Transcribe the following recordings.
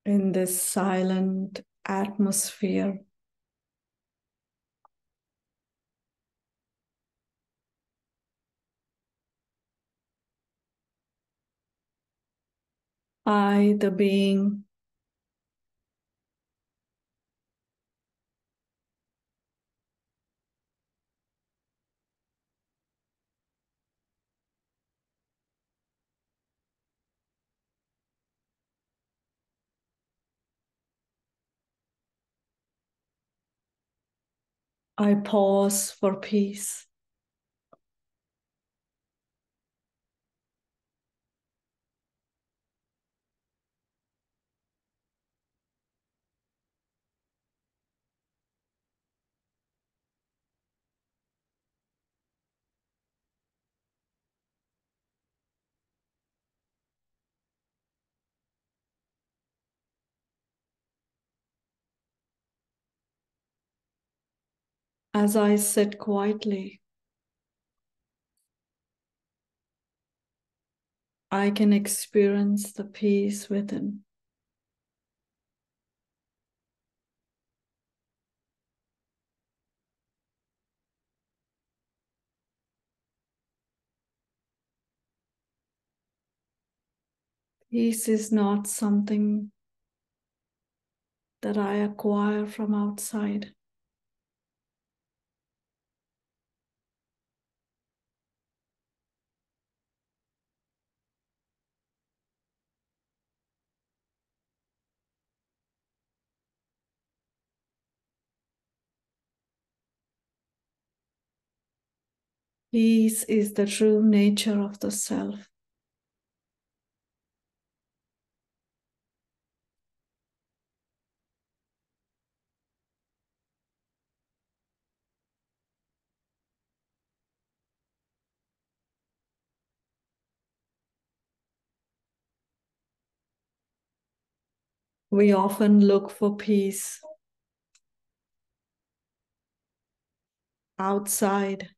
in this silent atmosphere. I, the being, I pause for peace. As I sit quietly, I can experience the peace within. Peace is not something that I acquire from outside. Peace is the true nature of the self. We often look for peace outside.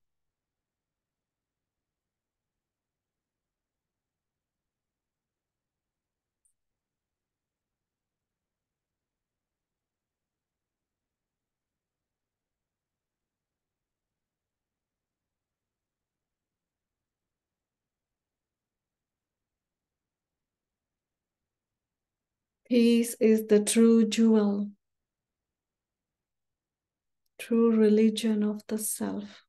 Peace is the true jewel, true religion of the self.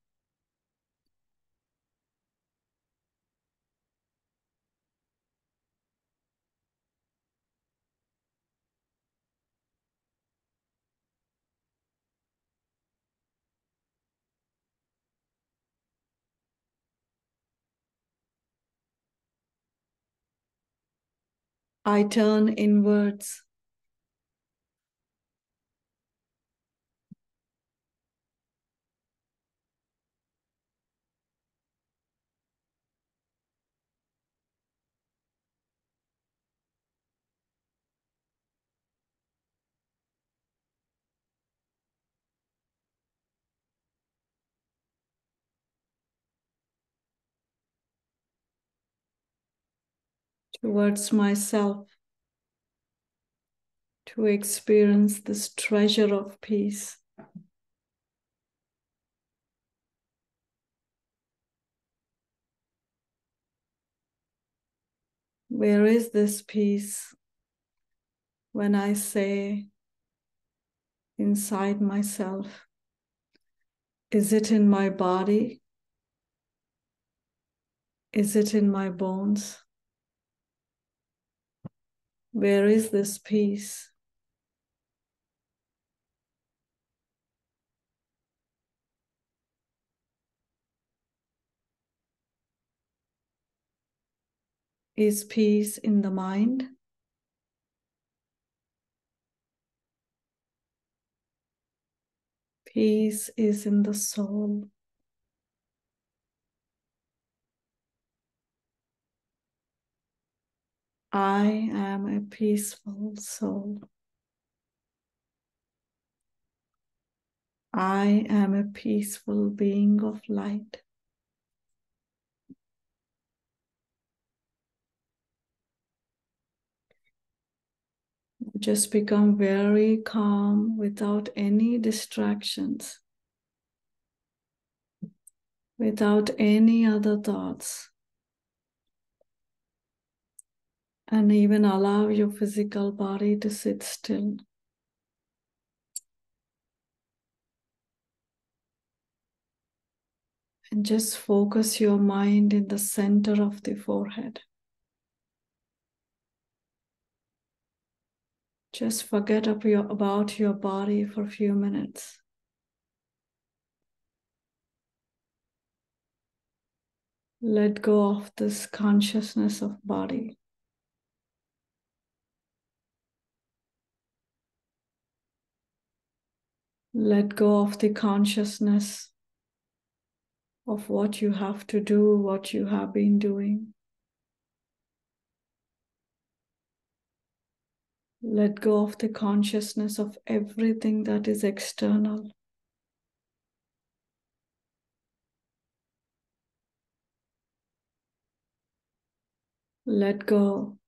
I turn inwards. Towards myself to experience this treasure of peace. Where is this peace when I say inside myself? Is it in my body? Is it in my bones? Where is this peace? Is peace in the mind? Peace is in the soul. I am a peaceful soul. I am a peaceful being of light. Just become very calm without any distractions, without any other thoughts. And even allow your physical body to sit still. And just focus your mind in the center of the forehead. Just forget about your body for a few minutes. Let go of this consciousness of body. Let go of the consciousness of what you have to do, what you have been doing. Let go of the consciousness of everything that is external. Let go.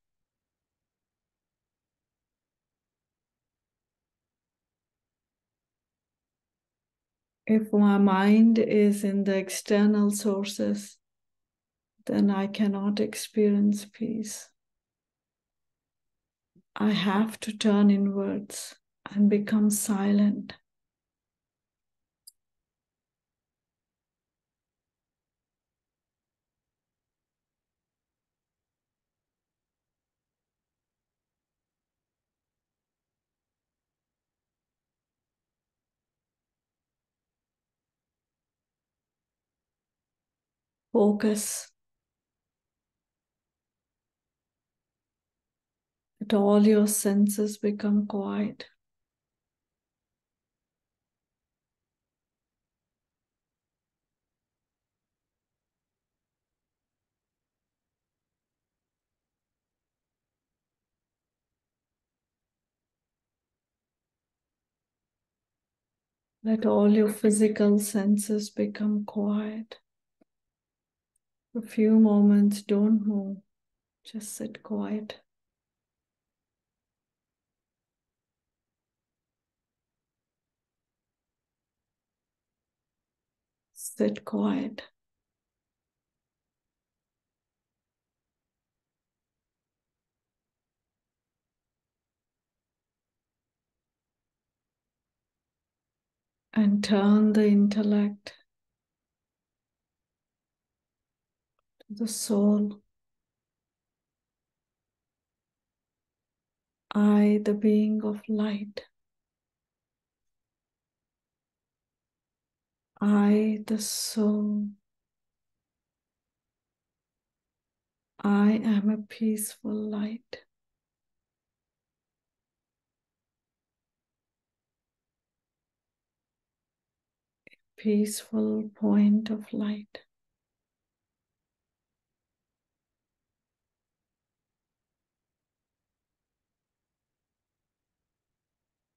If my mind is in the external sources, then I cannot experience peace. I have to turn inwards and become silent. Focus that all your senses become quiet. Let all your physical senses become quiet. For a few moments, don't move. Just sit quiet. Sit quiet. And turn the intellect to the soul. I, the being of light. I, the soul. I am a peaceful light. Peaceful point of light.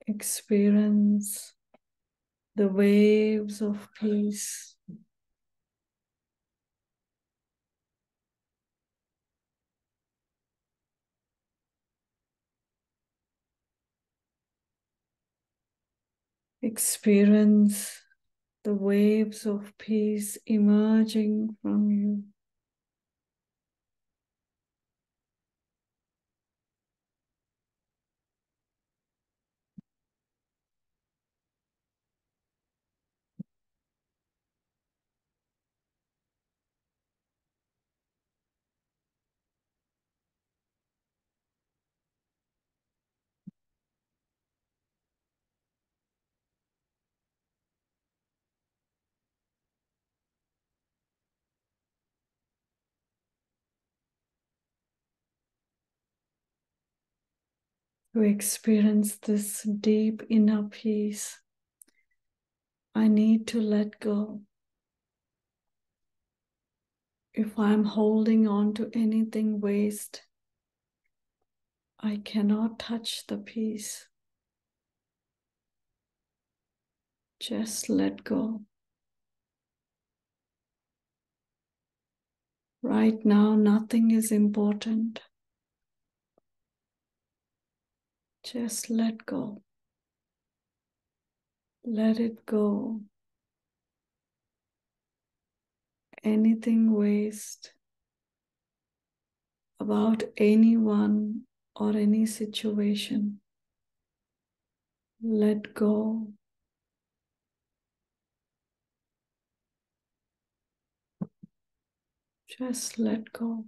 Experience the waves of peace. Experience the waves of peace emerging from you. To experience this deep inner peace, I need to let go. If I'm holding on to anything waste, I cannot touch the peace. Just let go. Right now, nothing is important. Just let go. Let it go. Anything waste about anyone or any situation. Let go. Just let go.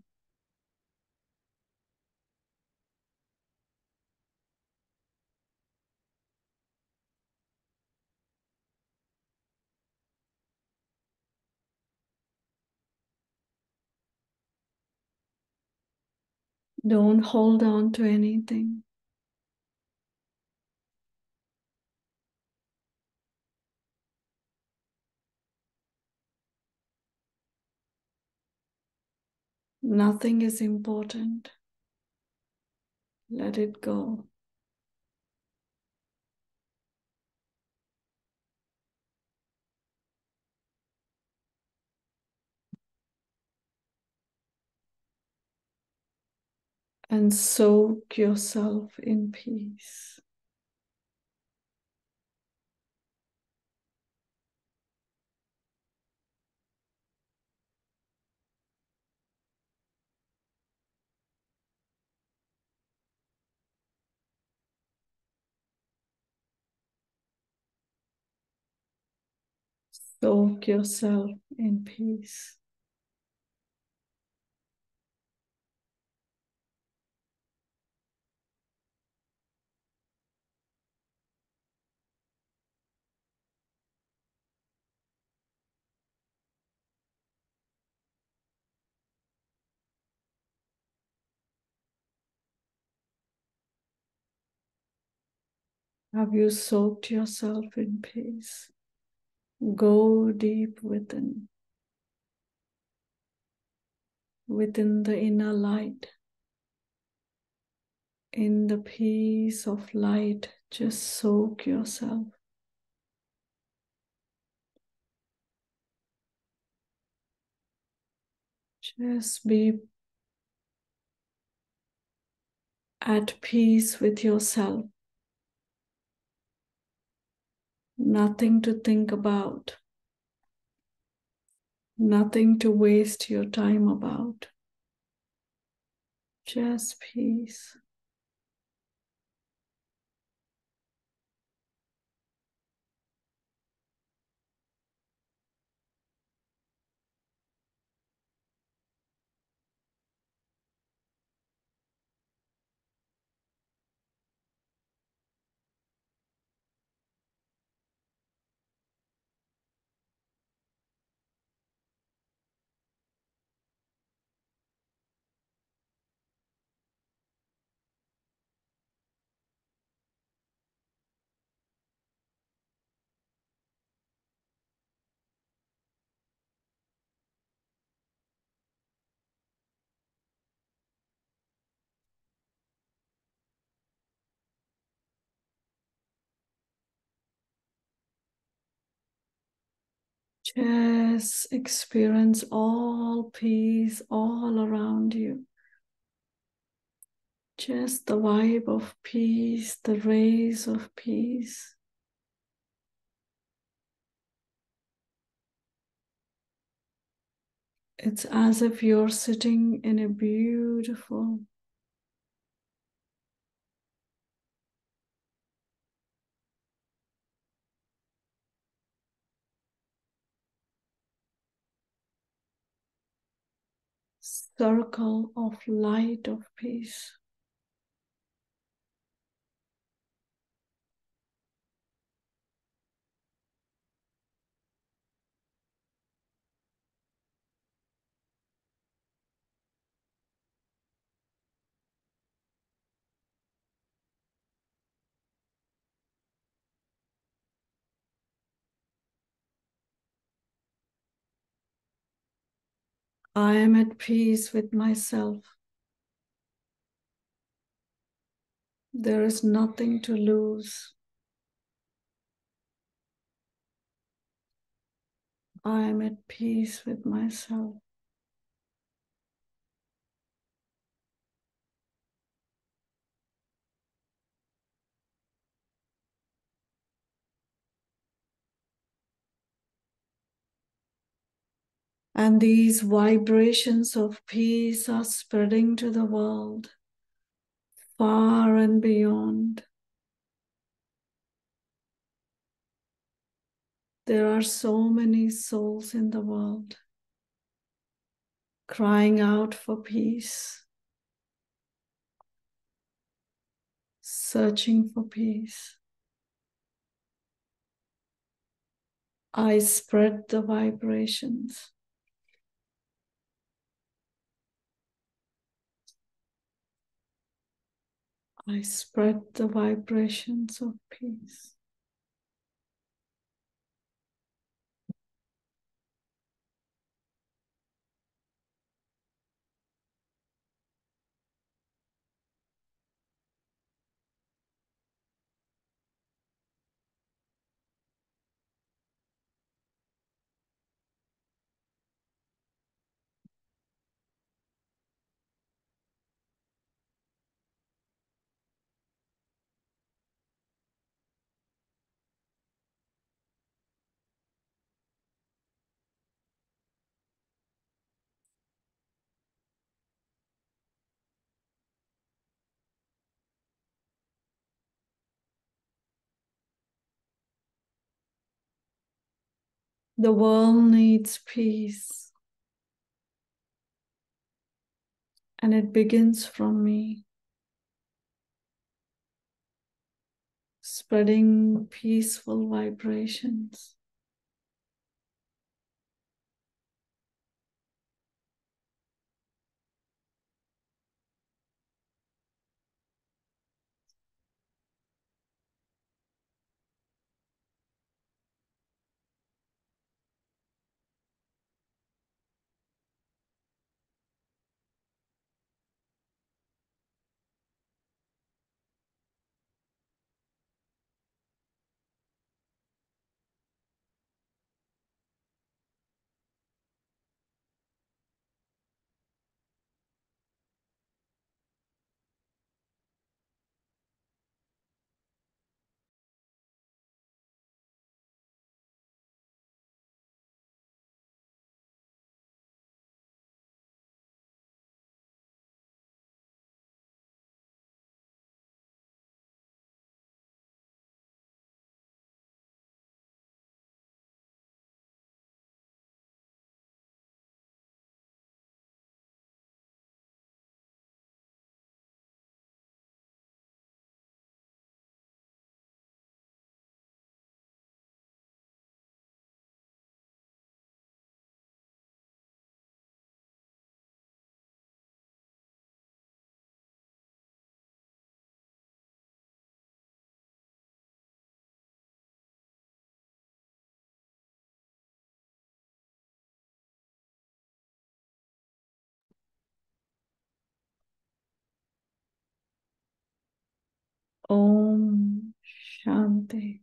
Don't hold on to anything. Nothing is important. Let it go. And soak yourself in peace. Soak yourself in peace. Have you soaked yourself in peace? Go deep within the inner light. In the peace of light, just soak yourself. Just be at peace with yourself. Nothing to think about. Nothing to waste your time about. Just peace. Just experience all peace all around you. Just the vibe of peace, the rays of peace. It's as if you're sitting in a beautiful, circle of light of peace. I am at peace with myself. There is nothing to lose. I am at peace with myself. And these vibrations of peace are spreading to the world, far and beyond. There are so many souls in the world crying out for peace, searching for peace. I spread the vibrations. I spread the vibrations of peace. The world needs peace, and it begins from me, spreading peaceful vibrations. Om Shanti.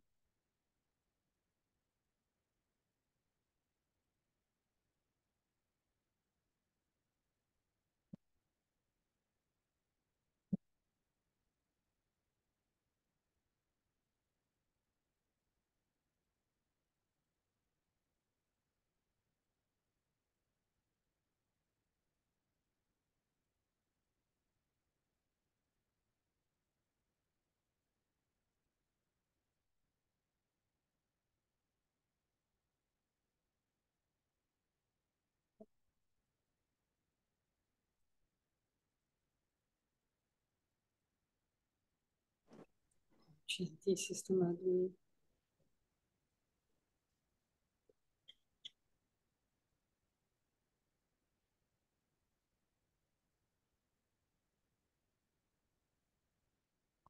Shanti, sistemati.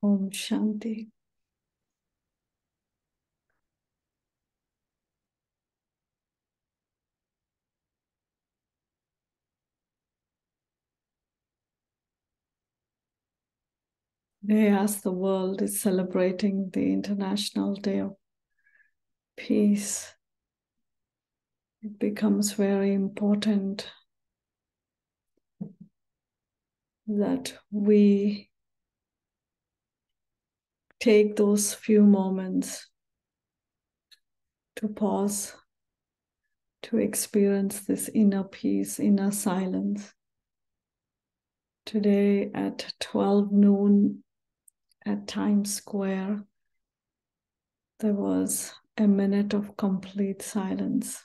Om Shanti. Today, as the world is celebrating the International Day of Peace, it becomes very important that we take those few moments to pause, to experience this inner peace, inner silence. Today at 12 noon at Times Square, there was a minute of complete silence.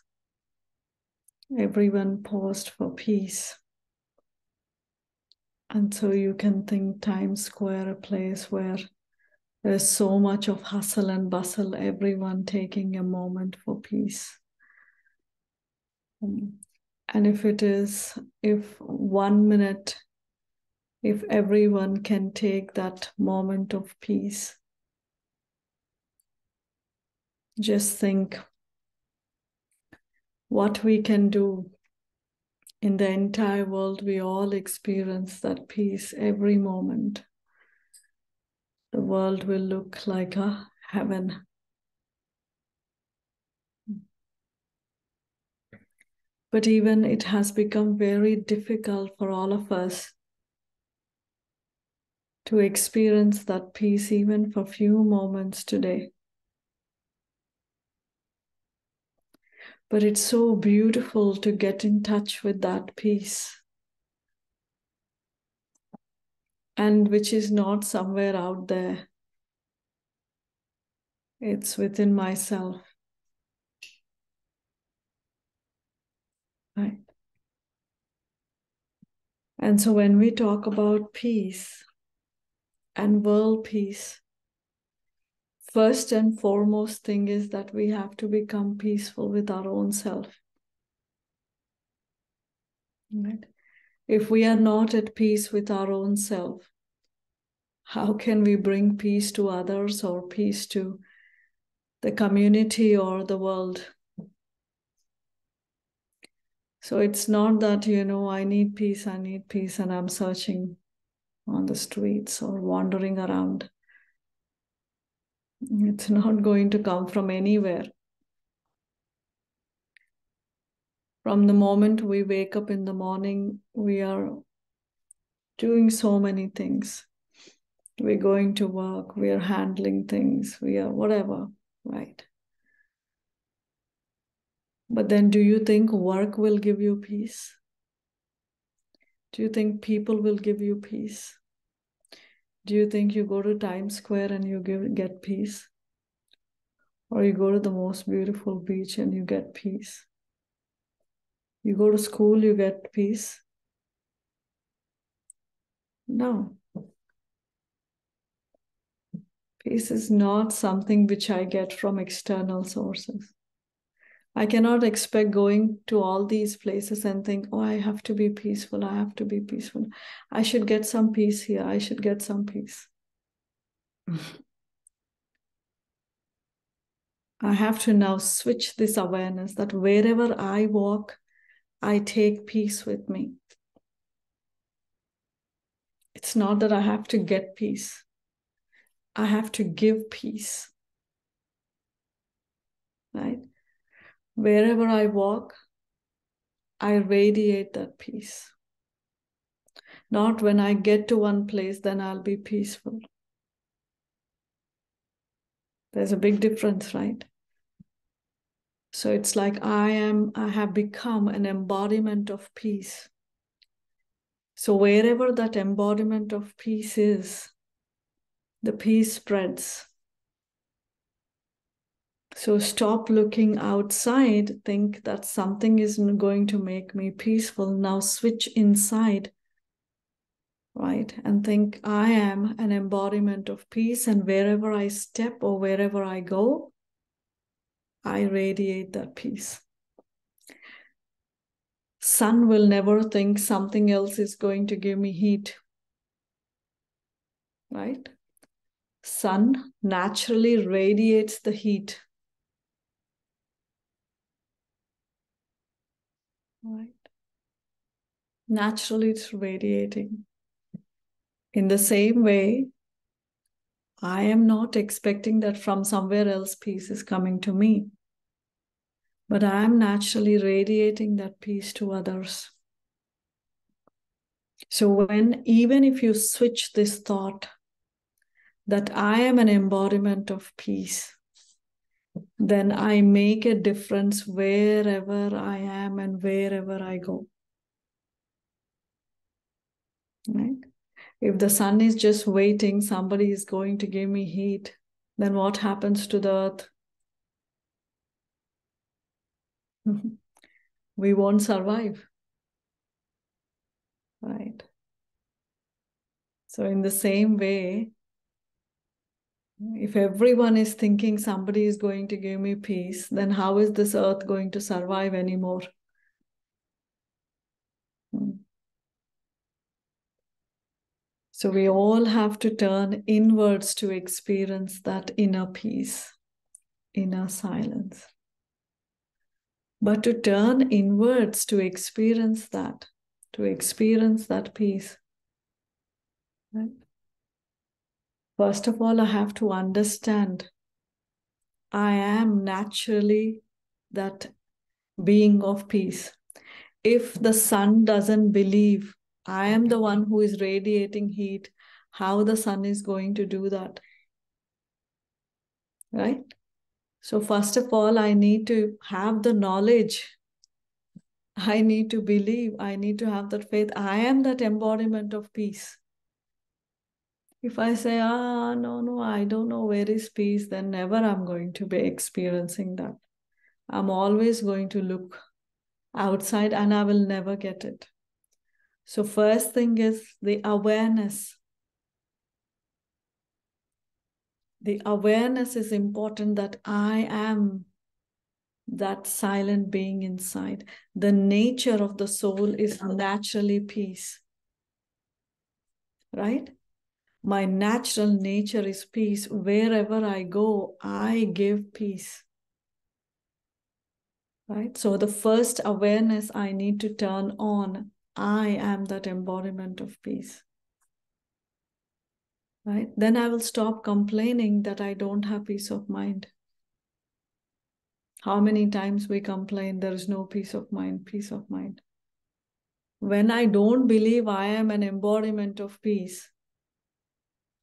Everyone paused for peace. And so you can think Times Square, a place where there's so much of hustle and bustle, everyone taking a moment for peace. And if 1 minute, if everyone can take that moment of peace, just think what we can do. In the entire world, we all experience that peace every moment. The world will look like a heaven. But even it has become very difficult for all of us to experience that peace even for a few moments today. But it's so beautiful to get in touch with that peace, and which is not somewhere out there. It's within myself. Right? And so when we talk about peace and world peace, first and foremost thing is that we have to become peaceful with our own self. Right? If we are not at peace with our own self, how can we bring peace to others or peace to the community or the world? So it's not that, I need peace, and I'm searching on the streets or wandering around. It's not going to come from anywhere. From the moment we wake up in the morning, we are doing so many things. We're going to work, we are handling things, we are whatever, right? But then do you think work will give you peace? Do you think people will give you peace? Do you think you go to Times Square and you get peace? Or you go to the most beautiful beach and you get peace? You go to school, you get peace? No. Peace is not something which I get from external sources. I cannot expect going to all these places and think, oh, I have to be peaceful, I have to be peaceful. I should get some peace here, I should get some peace. I have to now switch this awareness that wherever I walk, I take peace with me. It's not that I have to get peace. I have to give peace. Right? Wherever I walk, I radiate that peace. Not when I get to one place, then I'll be peaceful. There's a big difference, right? So it's like I have become an embodiment of peace. So wherever that embodiment of peace is, the peace spreads. So stop looking outside, think that something isn't going to make me peaceful. Now switch inside, right? And think I am an embodiment of peace, and wherever I step or wherever I go, I radiate that peace. Sun will never think something else is going to give me heat, right? Sun naturally radiates the heat. Right? Naturally, it's radiating. In the same way, I am not expecting that from somewhere else peace is coming to me, but I am naturally radiating that peace to others. So even if you switch this thought that I am an embodiment of peace, then I make a difference wherever I am and wherever I go. Right? If the sun is just waiting, somebody is going to give me heat, then what happens to the earth? We won't survive. Right? So in the same way, if everyone is thinking somebody is going to give me peace, then how is this earth going to survive anymore? So we all have to turn inwards to experience that inner peace, inner silence. But to turn inwards to experience that peace, right? First of all, I have to understand I am naturally that being of peace. If the sun doesn't believe I am the one who is radiating heat, how the sun is going to do that? Right? So first of all, I need to have the knowledge. I need to believe. I need to have that faith. I am that embodiment of peace. If I say, no, I don't know where is peace, then never I'm going to be experiencing that. I'm always going to look outside and I will never get it. So first thing is the awareness. The awareness is important that I am that silent being inside. The nature of the soul is naturally peace. Right? My natural nature is peace. Wherever I go, I give peace. Right? So the first awareness I need to turn on, I am that embodiment of peace. Right? Then I will stop complaining that I don't have peace of mind. How many times we complain there is no peace of mind, peace of mind. When I don't believe I am an embodiment of peace,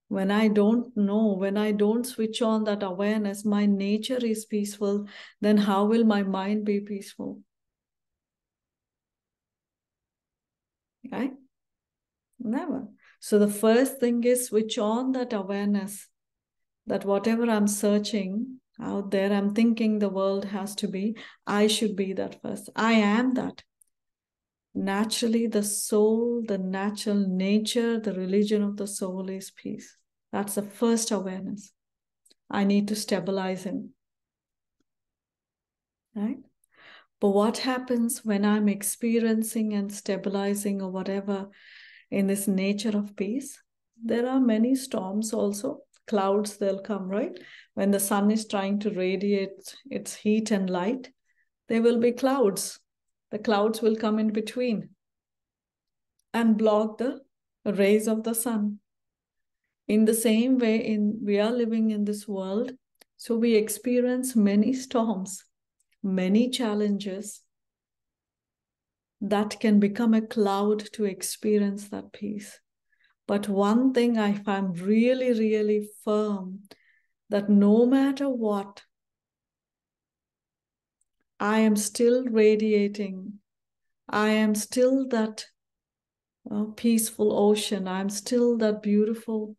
when I don't know, when I don't switch on that awareness, my nature is peaceful, then how will my mind be peaceful? Right? Never. So the first thing is switch on that awareness that whatever I'm searching out there, I'm thinking the world has to be, I should be that first. I am that. Naturally, the soul, the natural nature, the religion of the soul is peace. That's the first awareness I need to stabilize in. Right? But what happens when I'm experiencing and stabilizing or whatever in this nature of peace? There are many storms also. Clouds, they'll come, right? When the sun is trying to radiate its heat and light, there will be clouds. The clouds will come in between and block the rays of the sun. In the same way, we are living in this world, so we experience many storms, many challenges that can become a cloud to experience that peace. But one thing I find really, really firm, that no matter what, I am still radiating. I am still that peaceful ocean. I'm still that beautiful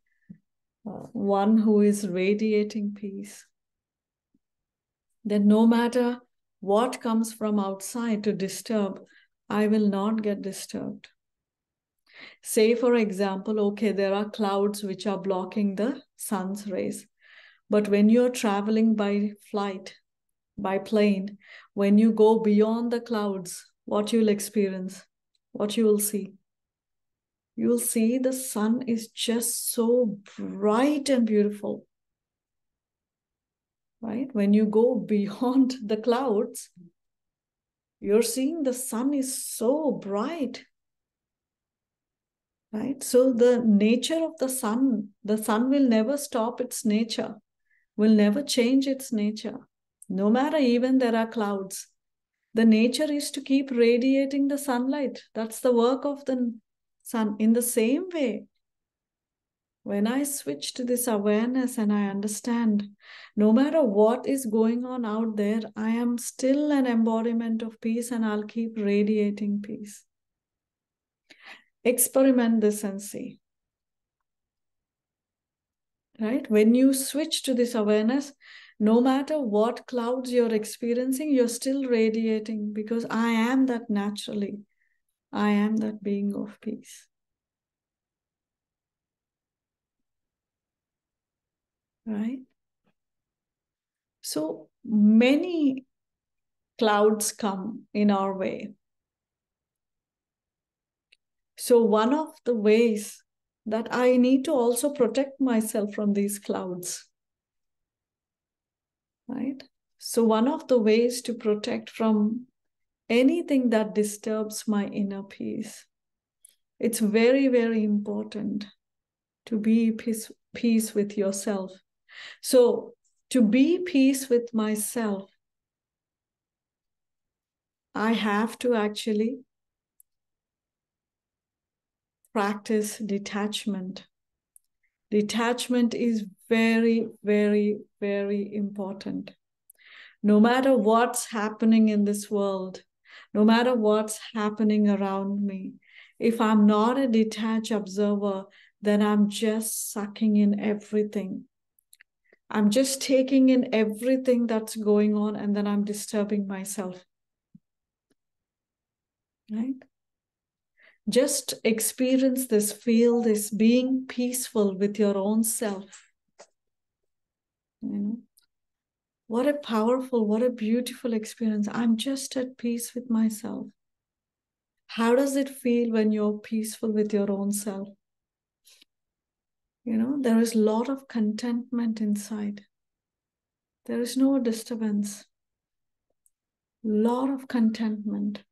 one who is radiating peace. Then no matter what comes from outside to disturb, I will not get disturbed. Say, for example, okay, there are clouds which are blocking the sun's rays. But when you're traveling by flight, by plane, when you go beyond the clouds, what you'll experience, what you will see. You'll see the sun is just so bright and beautiful. Right? When you go beyond the clouds, you're seeing the sun is so bright. Right? So the nature of the sun will never stop its nature, will never change its nature. No matter even there are clouds, the nature is to keep radiating the sunlight. That's the work of the sun. In the same way, When I switch to this awareness and I understand, no matter what is going on out there, I am still an embodiment of peace and I'll keep radiating peace. Experiment this and see. Right? When you switch to this awareness, no matter what clouds you're experiencing, you're still radiating because I am that naturally. I am that being of peace. Right? So many clouds come in our way. So one of the ways that I need to also protect myself from these clouds, right? So one of the ways to protect from anything that disturbs my inner peace, it's very, very important to be peace with yourself. So to be peace with myself, I have to actually practice detachment. Detachment is very, very, very important. No matter what's happening in this world, no matter what's happening around me, if I'm not a detached observer, then I'm just sucking in everything. I'm just taking in everything that's going on and then I'm disturbing myself. Right? Just experience this, feel this, being peaceful with your own self. You know? What a powerful, what a beautiful experience. I'm just at peace with myself. How does it feel when you're peaceful with your own self? You know, there is a lot of contentment inside. There is no disturbance. Lot of contentment.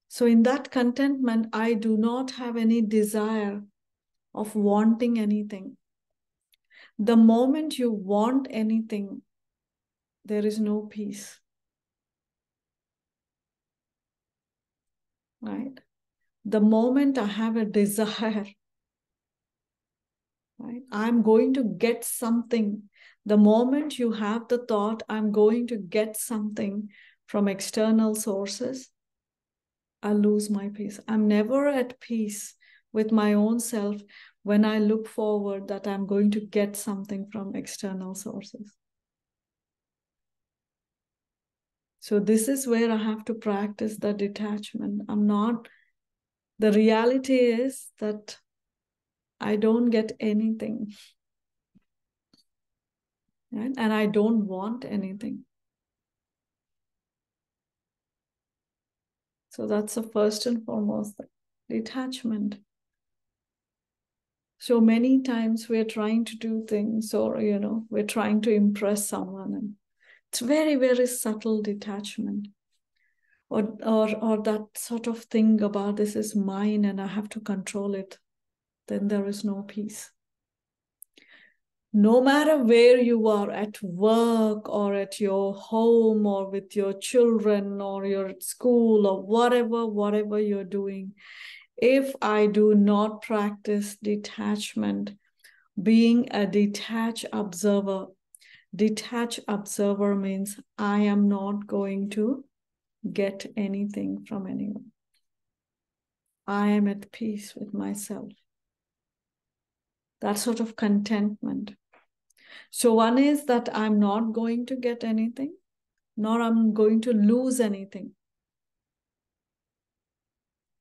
So in that contentment, I do not have any desire of wanting anything. The moment you want anything, there is no peace. Right? The moment I have a desire, right, I'm going to get something. The moment you have the thought, I'm going to get something from external sources, I lose my peace. I'm never at peace with my own self when I look forward that I'm going to get something from external sources. So this is where I have to practice the detachment. The reality is that I don't get anything. Right? And I don't want anything. So that's the first and foremost, detachment. So many times we're trying to do things or, we're trying to impress someone. And it's very, very subtle detachment. Or that sort of thing about this is mine and I have to control it. Then there is no peace. No matter where you are, at work or at your home or with your children or you're at school or whatever you're doing, if I do not practice detachment, being a detached observer means I am not going to get anything from anyone. I am at peace with myself. That sort of contentment. So one is that I'm not going to get anything, nor I'm going to lose anything.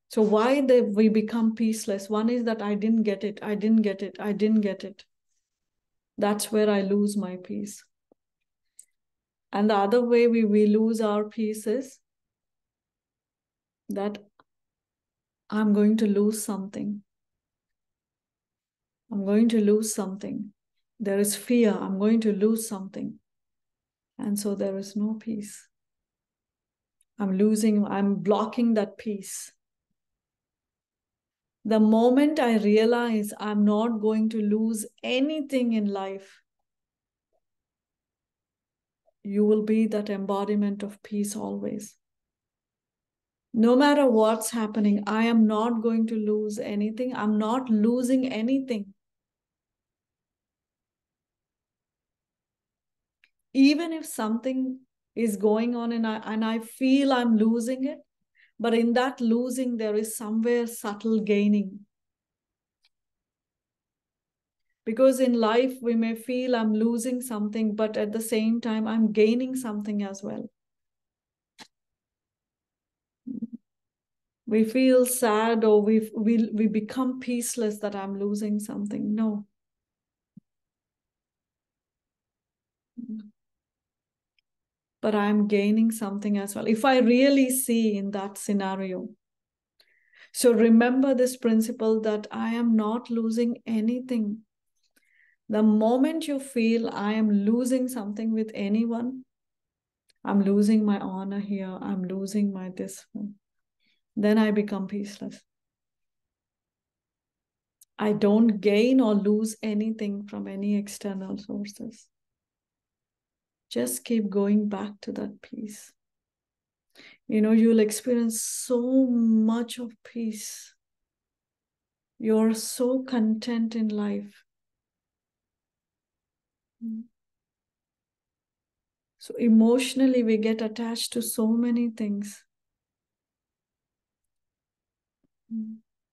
So why we become peaceless? One is that I didn't get it. That's where I lose my peace. And the other way we lose our peace is that I'm going to lose something. I'm going to lose something. There is fear. I'm going to lose something. And so there is no peace. I'm blocking that peace. The moment I realize I'm not going to lose anything in life, you will be that embodiment of peace always. No matter what's happening, I am not going to lose anything. I'm not losing anything. Even if something is going on and I feel I'm losing it, but in that losing, there is somewhere subtle gaining. Because in life, we may feel I'm losing something, but at the same time, I'm gaining something as well. We feel sad or we become peaceless that I'm losing something. No. But I'm gaining something as well. If I really see in that scenario. So remember this principle that I am not losing anything. The moment you feel I am losing something with anyone, I'm losing my honor here, I'm losing my this one, then I become peaceless. I don't gain or lose anything from any external sources. Just keep going back to that peace. You know, you'll experience so much of peace. You're so content in life. So emotionally, we get attached to so many things.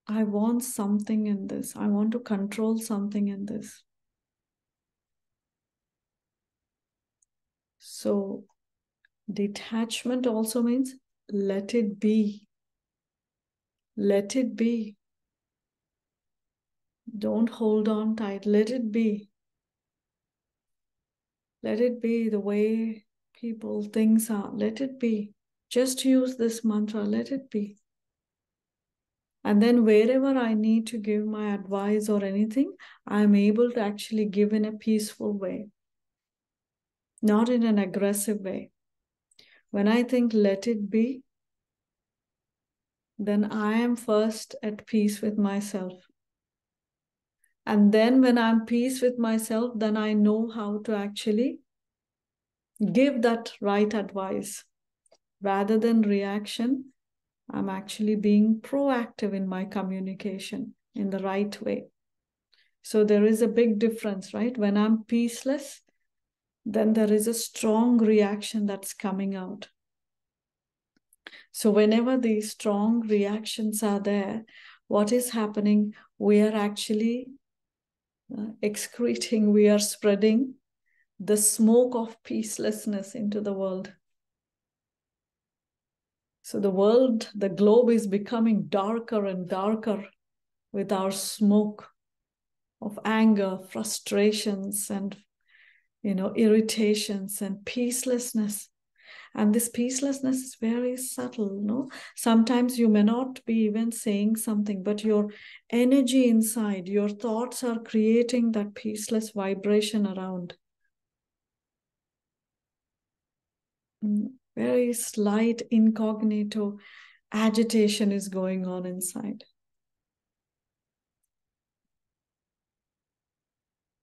I want something in this. I want to control something in this. So detachment also means let it be. Let it be. Don't hold on tight. Let it be. Let it be the way people, things are. Let it be. Just use this mantra. Let it be. And then wherever I need to give my advice or anything, I'm able to actually give in a peaceful way, not in an aggressive way. When I think let it be, then I am first at peace with myself. And then when I'm peace with myself, then I know how to actually give that right advice. Rather than reaction, I'm actually being proactive in my communication in the right way. So there is a big difference, right? When I'm peaceless, then there is a strong reaction that's coming out. So whenever these strong reactions are there, what is happening? We are actually excreting, we are spreading the smoke of peacelessness into the world. So the world, the globe is becoming darker and darker with our smoke of anger, frustrations, and irritations and peacelessness. And this peacelessness is very subtle, no? Sometimes you may not be even saying something, but your energy inside, your thoughts are creating that peaceless vibration around. Very slight incognito agitation is going on inside.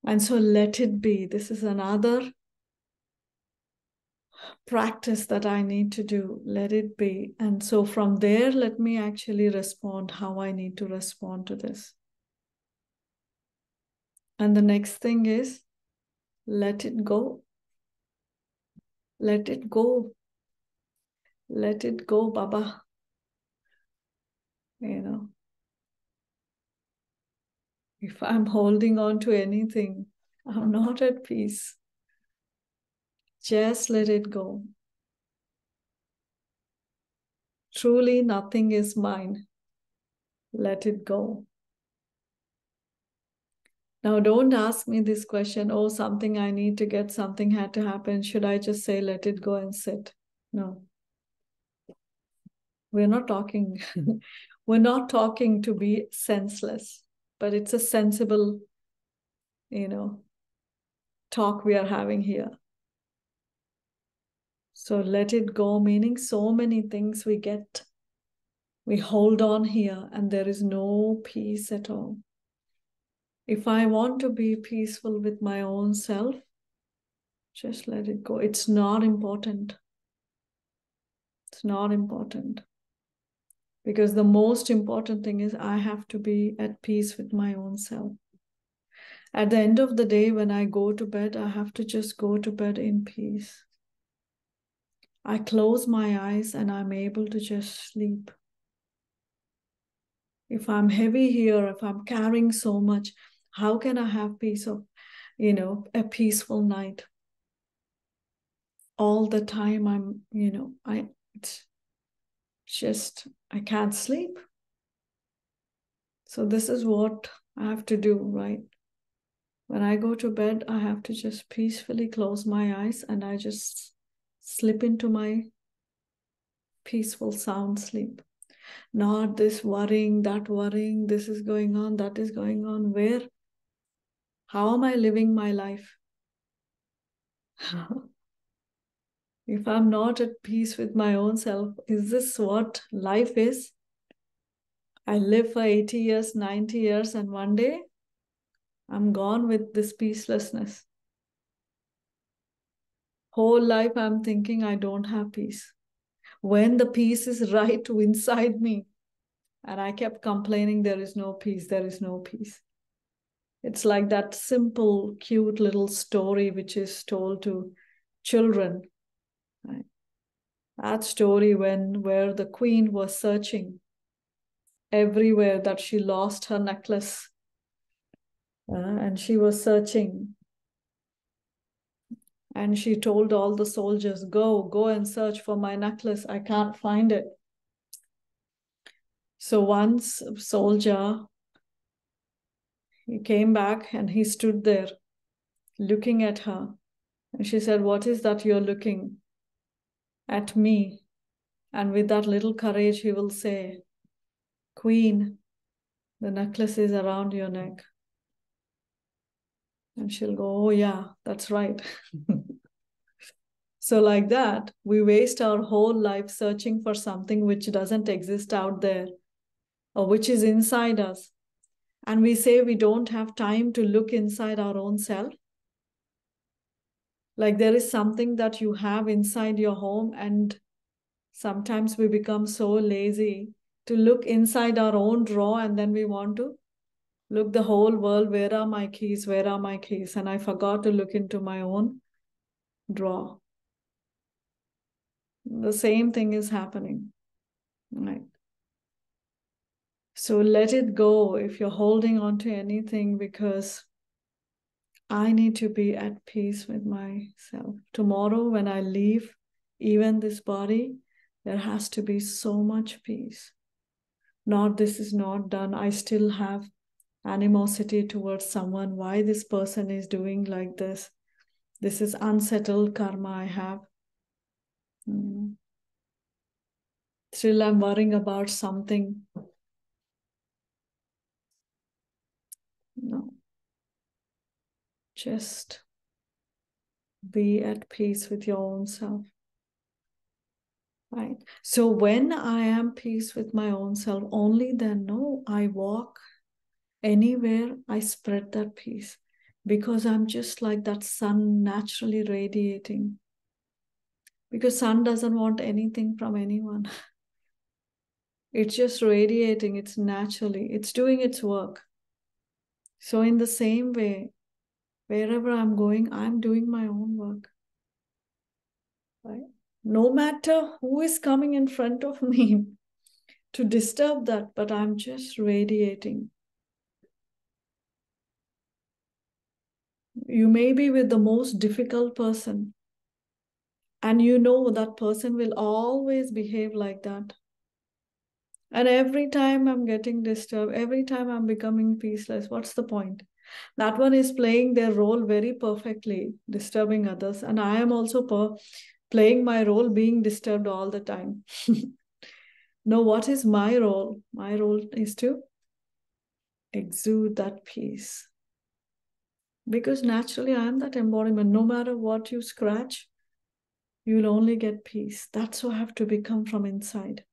And so let it be. This is another practice that I need to do. Let it be. And so from there, let me actually respond how I need to respond to this. And the next thing is, let it go. Let it go. Let it go, Baba. If I'm holding on to anything, I'm not at peace. Just let it go. Truly, nothing is mine. Let it go. Now, don't ask me this question, oh, something I need to get, something had to happen. Should I just say, let it go and sit? No. We're not talking, we're not talking to be senseless, but it's a sensible, talk we are having here. So let it go, meaning so many things we hold on here and there is no peace at all. If I want to be peaceful with my own self, just let it go. It's not important. It's not important. Because the most important thing is I have to be at peace with my own self. At the end of the day, when I go to bed, I have to just go to bed in peace. I close my eyes and I'm able to just sleep. If I'm heavy here, if I'm carrying so much, how can I have peace of, a peaceful night? All the time it's just, I can't sleep. So this is what I have to do, right? When I go to bed, I have to just peacefully close my eyes and I just slip into my peaceful sound sleep. Not this worrying, this is going on, that is going on. Where? How am I living my life? If I'm not at peace with my own self, is this what life is? I live for 80 years, 90 years, and one day I'm gone with this peacelessness. Whole life I'm thinking I don't have peace. When the peace is right inside me, and I kept complaining, there is no peace, there is no peace. It's like that simple, cute little story which is told to children. Right? That story where the queen was searching everywhere that she lost her necklace. And she was searching. And she told all the soldiers, go and search for my necklace. I can't find it. So once a soldier, he came back and he stood there looking at her. And she said, what is that you're looking at me? And with that little courage, he will say, Queen, the necklace is around your neck. And she'll go, oh yeah, that's right. So like that, we waste our whole life searching for something which doesn't exist out there or which is inside us. And we say we don't have time to look inside our own self. Like there is something that you have inside your home, and sometimes we become so lazy to look inside our own drawer, and then we want to look the whole world, where are my keys, where are my keys? And I forgot to look into my own drawer. The same thing is happening, right? So let it go if you're holding on to anything, because I need to be at peace with myself. Tomorrow, when I leave even this body, there has to be so much peace. Not this is not done. I still have animosity towards someone. Why this person is doing like this? This is unsettled karma I have. Still, I'm worrying about something. No. Just be at peace with your own self. Right. So when I am peace with my own self, only then, no, I walk anywhere, I spread that peace, because I'm just like that sun naturally radiating. Because sun doesn't want anything from anyone. It's just radiating, it's naturally, it's doing its work. So in the same way, wherever I'm going, I'm doing my own work. Right? No matter who is coming in front of me to disturb that, but I'm just radiating. You may be with the most difficult person, and you know that person will always behave like that. And every time I'm getting disturbed, every time I'm becoming peaceless, what's the point? That one is playing their role very perfectly, disturbing others. And I am also playing my role, being disturbed all the time. No, what is my role? My role is to exude that peace. Because naturally, I am that embodiment. No matter what you scratch, you will only get peace. That's what I have to become from inside.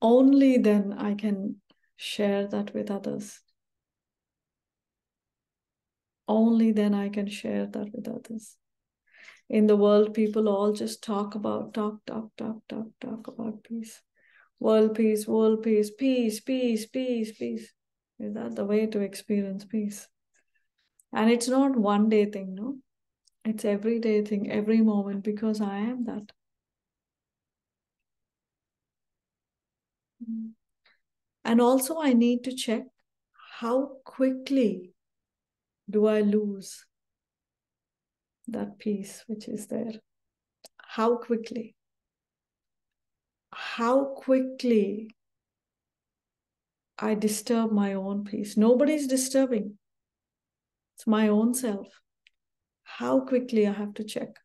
Only then I can share that with others. Only then I can share that with others. In the world, people all just talk about peace. World peace, peace, peace, peace, peace. Is that the way to experience peace? And it's not one day thing, no? It's everyday thing, every moment, because I am that. And also I need to check how quickly do I lose that peace which is there? How quickly? How quickly I disturb my own peace? Nobody's disturbing. It's my own self. How quickly I have to check?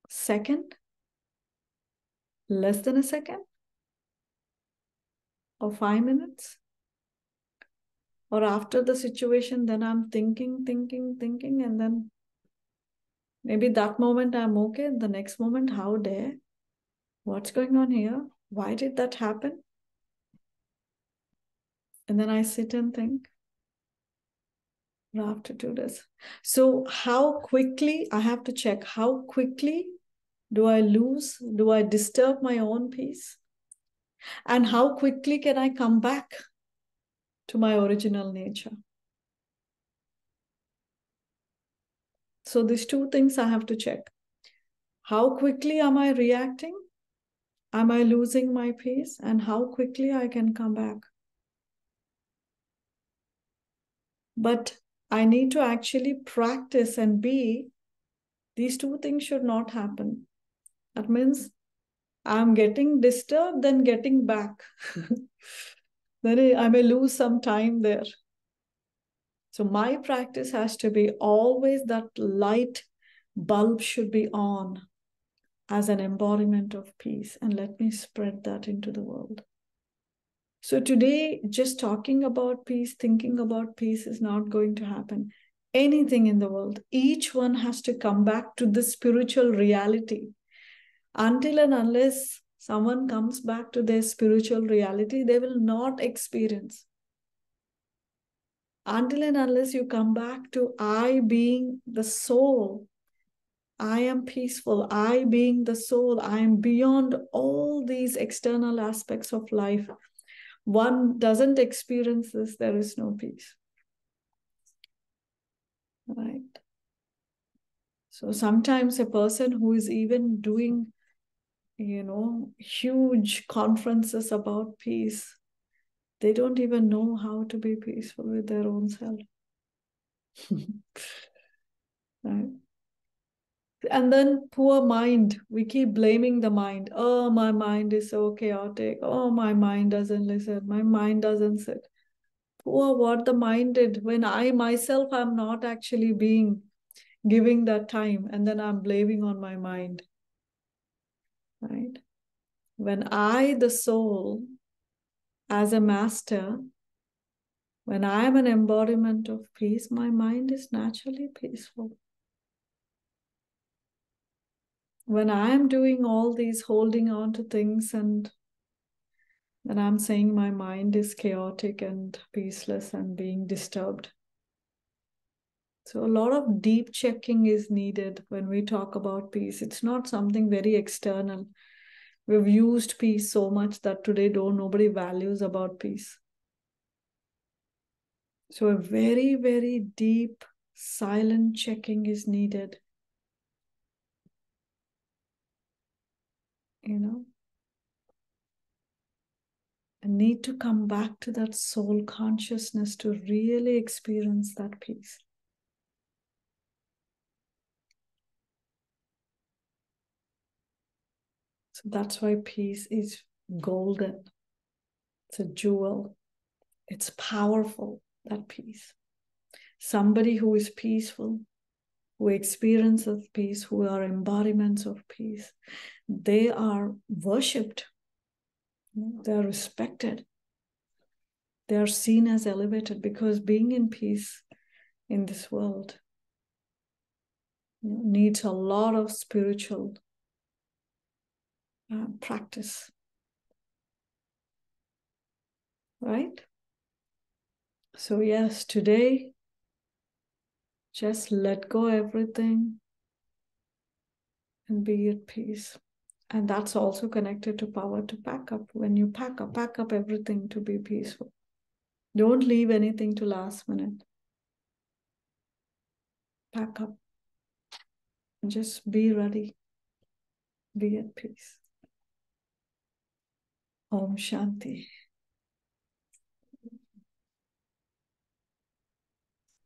Second? Less than a second? Or 5 minutes? Or after the situation, then I'm thinking, and then maybe that moment I'm okay. The next moment, how dare? What's going on here? Why did that happen? And then I sit and think, I have to do this. So how quickly, I have to check, how quickly do I disturb my own peace? And how quickly can I come back to my original nature? So these two things I have to check. How quickly am I reacting? Am I losing my peace? And how quickly I can come back? But I need to actually practice and be, these two things should not happen. That means I'm getting disturbed, then getting back. Then I may lose some time there. So my practice has to be always that light bulb should be on as an embodiment of peace. And let me spread that into the world. So today, just talking about peace, thinking about peace is not going to happen. Anything in the world, each one has to come back to the spiritual reality. Until and unless someone comes back to their spiritual reality, they will not experience. Until and unless you come back to I being the soul, I am peaceful, I being the soul, I am beyond all these external aspects of life. One doesn't experience this, there is no peace. Right? So sometimes a person who is even doing, huge conferences about peace, they don't even know how to be peaceful with their own self. Right? And then poor mind, we keep blaming the mind. Oh, my mind is so chaotic. Oh, my mind doesn't listen. My mind doesn't sit. Poor what the mind did when I myself am not actually giving that time, and then I'm blaming on my mind. Right? When I, the soul, as a master, when I am an embodiment of peace, my mind is naturally peaceful. When I am doing all these holding on to things, and then I'm saying my mind is chaotic and peaceless and being disturbed. So a lot of deep checking is needed when we talk about peace. It's not something very external. We've used peace so much that today nobody values about peace. So a very, very deep, silent checking is needed. I need to come back to that soul consciousness to really experience that peace. So that's why peace is golden. It's a jewel. It's powerful, that peace. Somebody who is peaceful, who experiences peace, who are embodiments of peace, they are worshipped. They are respected. They are seen as elevated, because being in peace in this world needs a lot of spiritual practice. Right? So yes, today, just let go everything and be at peace. And that's also connected to power to pack up. When you pack up everything to be peaceful. Don't leave anything to last minute. Pack up. Just be ready. Be at peace. Om Shanti.